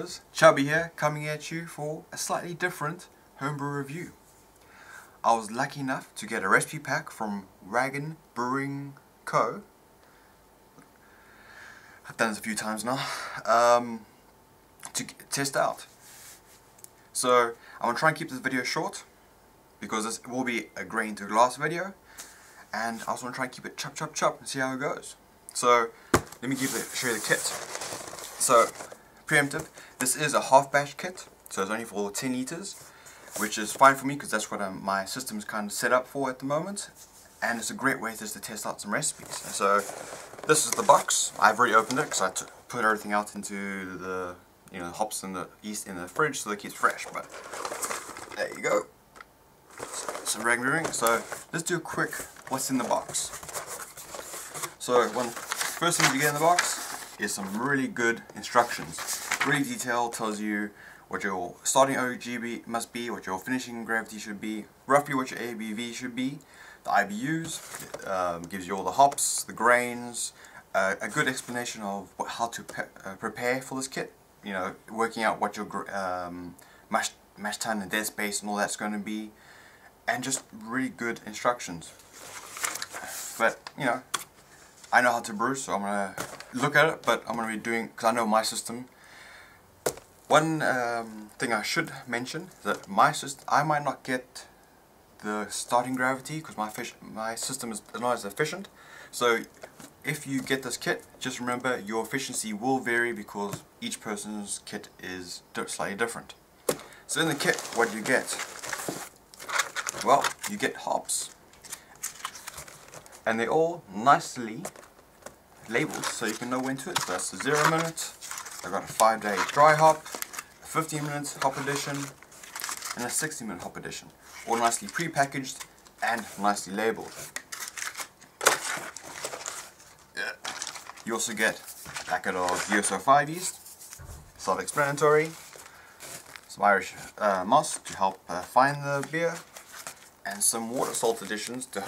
brewers, Chubby here, coming at you for a slightly different homebrew review. I was lucky enough to get a recipe pack from Wagon Brewing Co. I've done this a few times now, to test out. So I'm going to try and keep this video short because this will be a grain to glass video, and I also want to try and keep it chop and see how it goes. So let me show you the kit. So preemptive, this is a half batch kit, so it's only for 10 liters, which is fine for me because that's what my system is kind of set up for at the moment, and it's a great way just to test out some recipes. So this is the box. I've already opened it because I put everything out into the hops and the yeast in the fridge so that it keeps fresh. But there you go. Some Wagon Brewing. So let's do a quick what's in the box. So first thing you get in the box is some really good instructions. Really detailed, tells you what your starting OGB must be, what your finishing gravity should be, roughly what your ABV should be, the IBUs, gives you all the hops, the grains, a good explanation of how to prepare for this kit, working out what your mash tun and dead space and all that's going to be, and just really good instructions. But I know how to brew, so I'm going to look at it, but I'm going to be doing, because I know my system. One thing I should mention is that I might not get the starting gravity because my system is not as efficient. So if you get this kit, just remember your efficiency will vary because each person's kit is slightly different. So in the kit, what do you get? Well, you get hops, and they're all nicely labeled so you can know when to it. So that's the 0 minute, I've got a 5-day dry hop, a 15-minute hop edition, and a 60-minute hop edition, all nicely pre-packaged and nicely labeled. You also get a packet of USO5 yeast, self-explanatory, some Irish moss to help find the beer, and some water salt additions to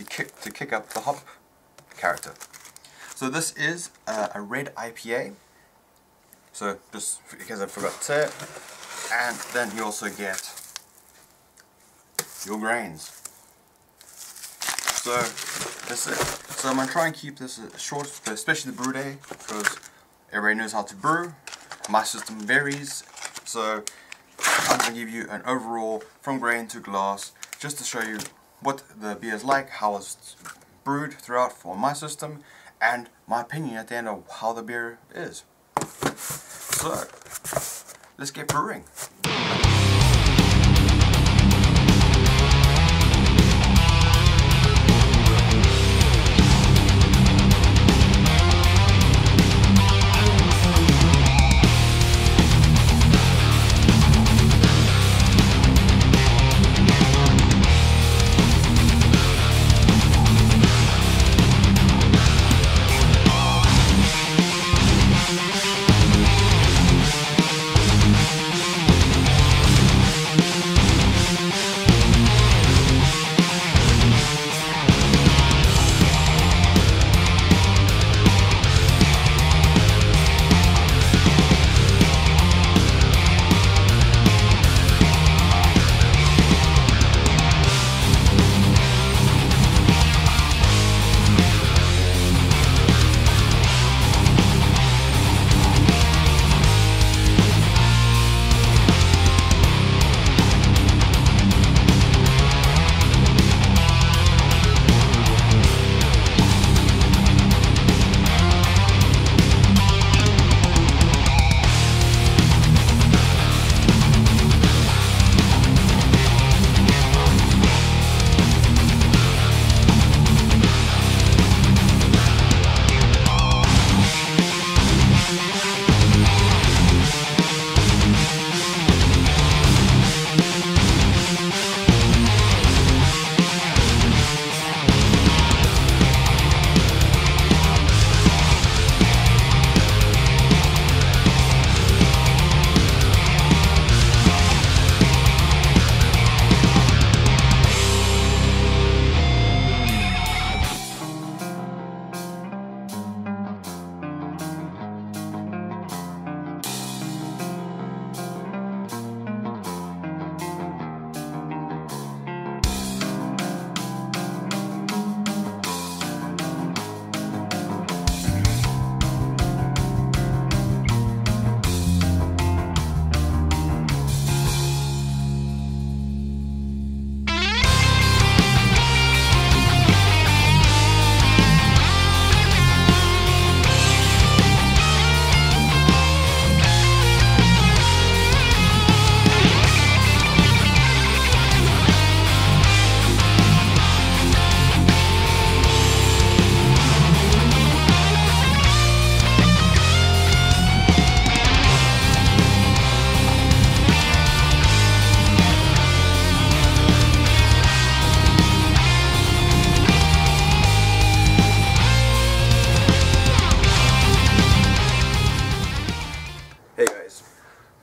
kick up the hop character. So this is a red IPA, so just because I forgot to say it. And then you also get your grains. So that's it. So I'm going to try and keep this short, especially the brew day, because everybody knows how to brew. My system varies, so I'm going to give you an overall from grain to glass, just to show you what the beer is like, how it's brewed throughout for my system, and my opinion at the end of how the beer is. So let's get brewing.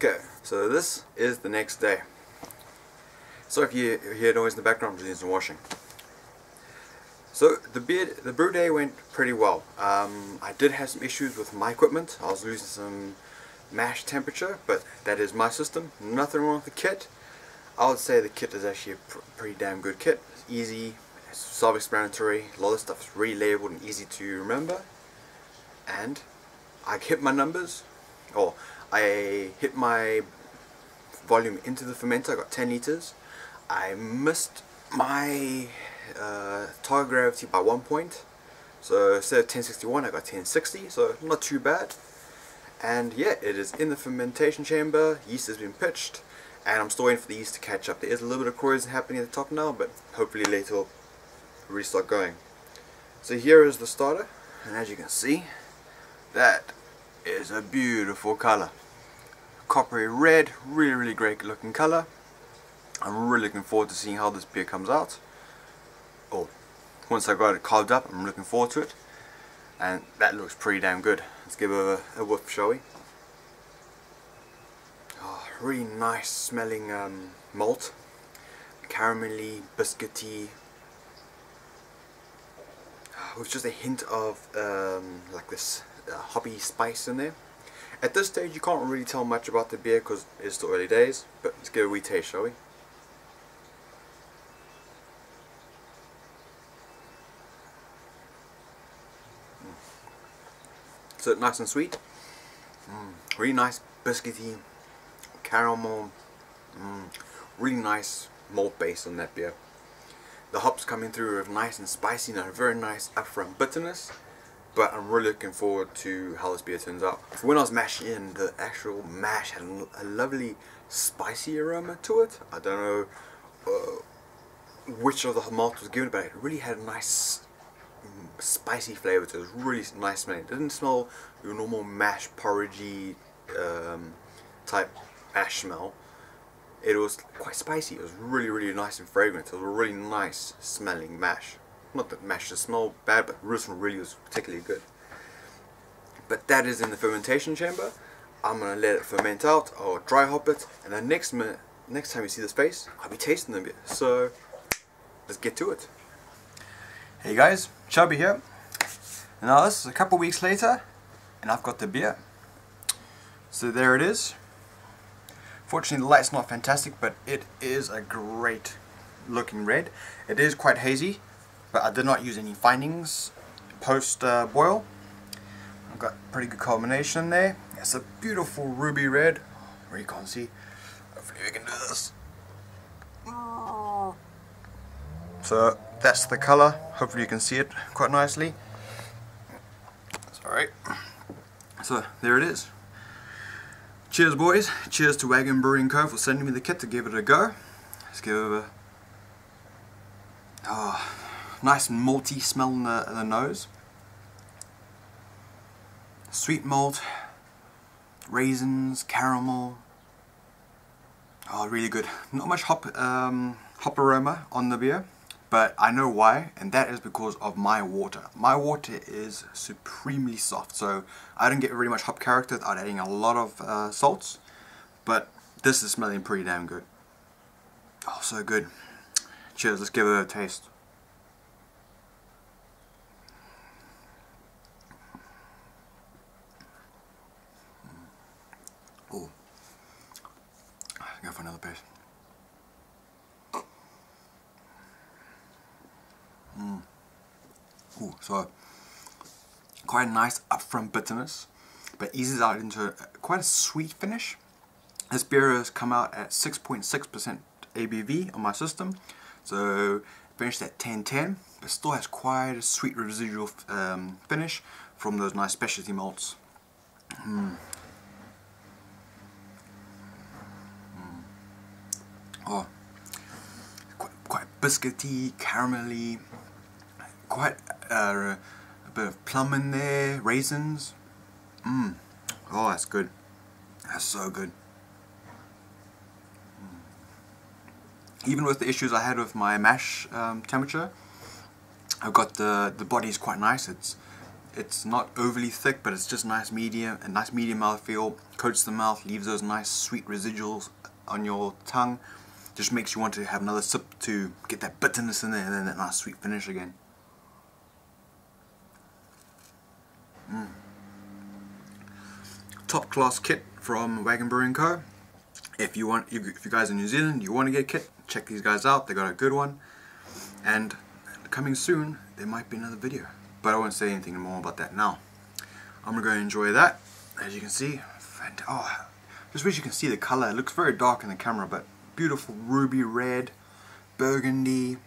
Okay, so this is the next day. So if you hear noise in the background, I'm just doing some washing. So the brew day went pretty well. I did have some issues with my equipment. I was losing some mash temperature, but that is my system. Nothing wrong with the kit. I would say the kit is actually a pretty damn good kit. It's easy, it's self-explanatory. A lot of stuff is really labeled and easy to remember. And I hit my numbers, or I hit my volume into the fermenter. I got 10 liters. I missed my target gravity by 1 point, so instead of 1061 I got 1060, so not too bad. And yeah, it is in the fermentation chamber. Yeast has been pitched, and I'm still waiting for the yeast to catch up. There is a little bit of corrosion happening at the top now, but hopefully later it'll really start going. So here is the starter, and as you can see, that is a beautiful color. Coppery red, really great looking color. I'm really looking forward to seeing how this beer comes out. Oh, once I got it carved up, I'm looking forward to it. And that looks pretty damn good. Let's give it a whiff, shall we? Oh, really nice smelling malt. Caramelly, biscuity. With just a hint of like this hoppy spice in there. At this stage you can't really tell much about the beer because it's still early days, but let's give it a wee taste, shall we? So nice and sweet, really nice biscuity, caramel, really nice malt base on that beer. The hops coming through are nice and spicy and a very nice upfront bitterness, but I'm really looking forward to how this beer turns out. When I was mashing in, the actual mash had a lovely spicy aroma to it. I don't know which of the malt was given, but it really had a nice spicy flavor to it. It was really nice smelling. It didn't smell your normal mash porridgey type mash smell. It was quite spicy. It was really nice and fragrant. It was a really nice smelling mash. Not that mash just smelled bad, but this one really was particularly good. But that is in the fermentation chamber. I'm gonna let it ferment out. I'll dry hop it, and then next time you see the space, I'll be tasting the beer. So let's get to it. Hey guys, Chubby here. Now this is a couple weeks later, and I've got the beer. So there it is. Fortunately the light's not fantastic, but it is a great looking red. It is quite hazy, but I did not use any findings post boil. I've got pretty good combination there. It's a beautiful ruby red. Where you can't see. Hopefully we can do this. So that's the color. Hopefully you can see it quite nicely. That's alright. So there it is. Cheers boys. Cheers to Wagon Brewing Co for sending me the kit to give it a go. Let's give it a nice malty smell in the nose. Sweet malt, raisins, caramel. Oh, really good. Not much hop aroma on the beer, but I know why, and that is because of my water. My water is supremely soft, so I don't get very much hop character without adding a lot of salts, but this is smelling pretty damn good. Oh, so good. Cheers, let's give it a taste. Oh, go for another piece. Ooh, so quite a nice upfront bitterness, but eases out into quite a sweet finish. This beer has come out at 6.6% ABV on my system, so finished at 1010, but still has quite a sweet residual finish from those nice specialty malts. Oh, quite biscuity, caramelly, quite a bit of plum in there, raisins. Oh, that's good. That's so good. Even with the issues I had with my mash temperature, I've got the body's quite nice. It's not overly thick, but it's just nice medium, a nice medium mouthfeel. Coats the mouth, leaves those nice sweet residuals on your tongue. Just makes you want to have another sip to get that bitterness in there, and then that nice sweet finish again. Top class kit from Wagon Brewing Co. If you guys are in New Zealand, you want to get a kit, check these guys out. They got a good one. And coming soon, there might be another video, but I won't say anything more about that now. I'm gonna go enjoy that. As you can see, oh, just wish you can see the color. It looks very dark in the camera, but beautiful ruby red, burgundy,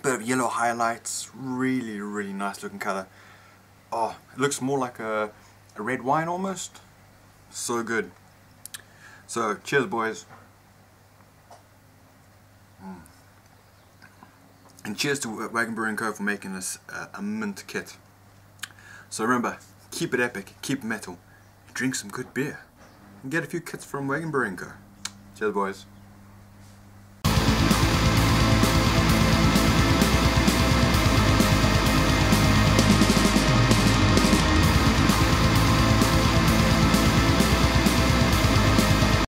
bit of yellow highlights. Really, really nice looking color. Oh, it looks more like a red wine almost. So good. So, cheers, boys. And cheers to Wagon Brewing Co for making us a mint kit. So remember, keep it epic, keep it metal, and drink some good beer. And get a few kits from Wagon Brewing Co. Cheers, boys.